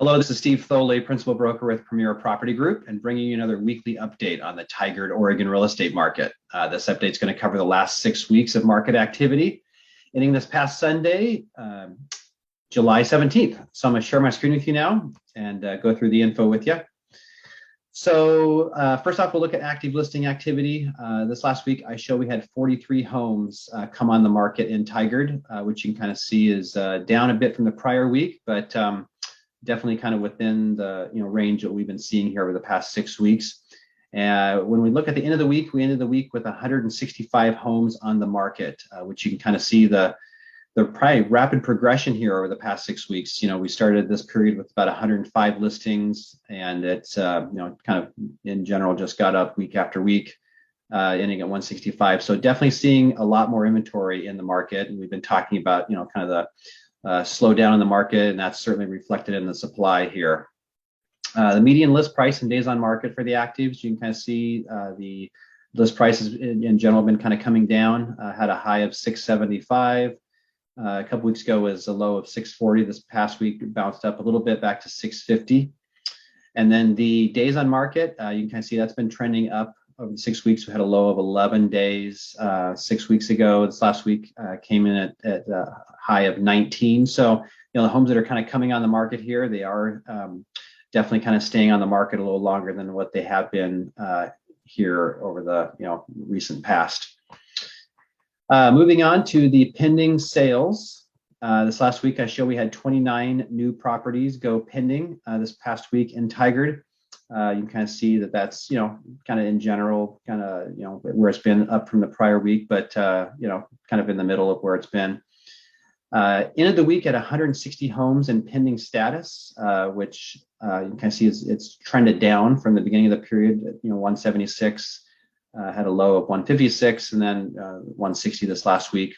Hello, this is Steve Thoele, Principal Broker with Premier Property Group, and bringing you another weekly update on the Tigard Oregon real estate market. This update is going to cover the last 6 weeks of market activity, ending this past Sunday, July 17th. So I'm going to share my screen with you now and go through the info with you. So first off, we'll look at active listing activity. This last week, I show we had 43 homes come on the market in Tigard, which you can kind of see is down a bit from the prior week, but definitely kind of within the range that we've been seeing here over the past 6 weeks. When we look at the end of the week, we ended the week with 165 homes on the market, which you can kind of see the probably rapid progression here over the past 6 weeks. We started this period with about 105 listings, and it's kind of in general just got up week after week, ending at 165. So definitely seeing a lot more inventory in the market, and we've been talking about kind of the slow down in the market, and that's certainly reflected in the supply here. The median list price and days on market for the actives, you can kind of see the list prices in general have been kind of coming down. Had a high of 675. A couple weeks ago was a low of 640. This past week it bounced up a little bit back to 650. And then the days on market, you can kind of see that's been trending up over 6 weeks. We had a low of 11 days 6 weeks ago. This last week came in at a high of 19. So, the homes that are kind of coming on the market here, they are definitely kind of staying on the market a little longer than what they have been here over the recent past. Moving on to the pending sales. This last week, I show we had 29 new properties go pending this past week in Tigard. You can kind of see that that's, kind of in general, kind of, where it's been up from the prior week, but, kind of in the middle of where it's been. Ended the week at 160 homes in pending status, which you can kind of see it's trended down from the beginning of the period, 176, had a low of 156, and then 160 this last week.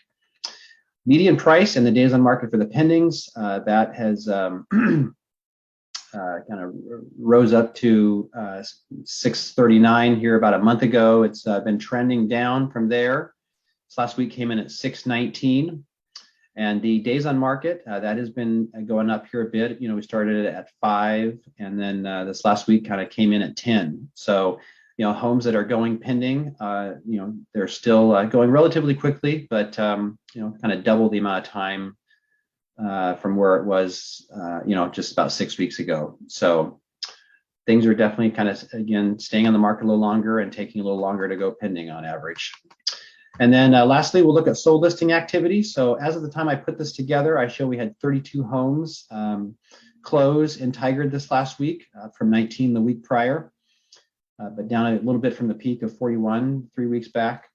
Median price and the days on market for the pendings, that has kind of rose up to 639 here about a month ago. It's been trending down from there. This last week came in at 619. And the days on market, that has been going up here a bit. We started at 5, and then this last week kind of came in at 10. So, homes that are going pending, they're still going relatively quickly, but, kind of double the amount of time from where it was, just about 6 weeks ago. So things are definitely kind of, again, staying on the market a little longer and taking a little longer to go pending on average. And then lastly, we'll look at sold listing activity. So as of the time I put this together, I show we had 32 homes close in Tigard this last week from 19 the week prior, but down a little bit from the peak of 41 3 weeks back.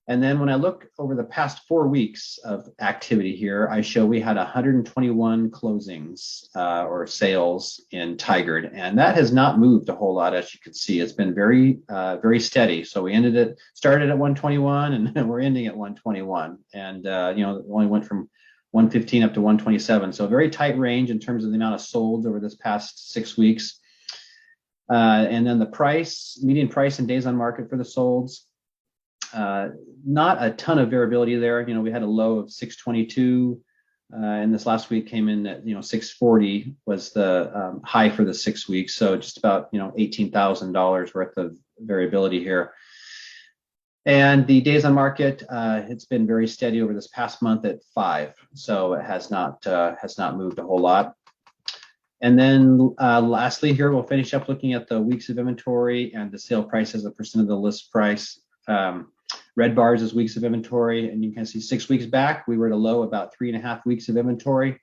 And then when I look over the past 4 weeks of activity here, I show we had 121 closings or sales in Tigard, and that has not moved a whole lot. As you can see, it's been very, very steady. So we started at 121, and we're ending at 121, and only went from 115 up to 127. So a very tight range in terms of the amount of solds over this past 6 weeks. And then the median price and days on market for the solds. Not a ton of variability there. We had a low of 622, and this last week came in at 640 was the high for the 6 weeks. So just about $18,000 worth of variability here. And the days on market, it's been very steady over this past month at 5. So it has not moved a whole lot. And then lastly here, we'll finish up looking at the weeks of inventory and the sale price as a percent of the list price. Red bars is weeks of inventory, and you can see 6 weeks back, we were at a low about 3.5 weeks of inventory.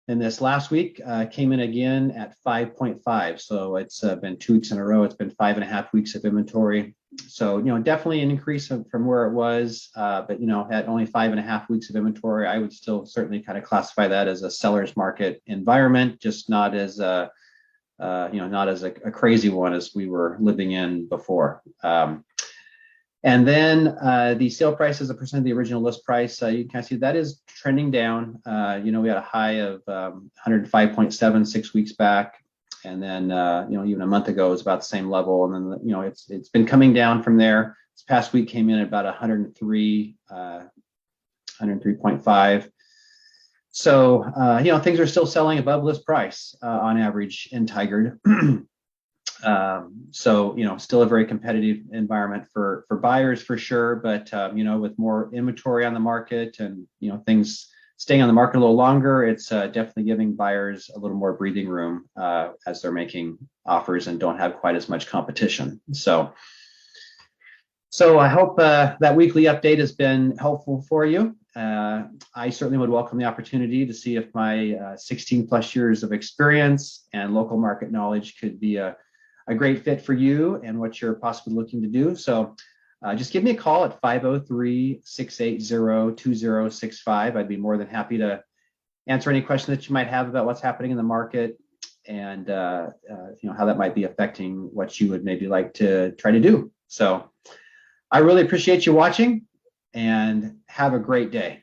And this last week came in again at 5.5. So it's been 2 weeks in a row. It's been 5.5 weeks of inventory. So, definitely an increase from where it was, but, at only 5.5 weeks of inventory, I would still certainly kind of classify that as a seller's market environment, just not as a crazy one as we were living in before. And then the sale price as a percent of the original list price, you can kind of see that is trending down. We had a high of 105.7 6 weeks back. And then, even a month ago, it was about the same level. And then, it's been coming down from there. This past week came in at about 103.5. So, things are still selling above list price on average in Tigard. Still a very competitive environment for buyers for sure, but with more inventory on the market and things staying on the market a little longer, it's definitely giving buyers a little more breathing room as they're making offers and don't have quite as much competition. So I hope that weekly update has been helpful for you. I certainly would welcome the opportunity to see if my 16 plus years of experience and local market knowledge could be a great fit for you and what you're possibly looking to do. So just give me a call at 503-680-2065. I'd be more than happy to answer any question that you might have about what's happening in the market and how that might be affecting what you would maybe like to try to do. So I really appreciate you watching and have a great day.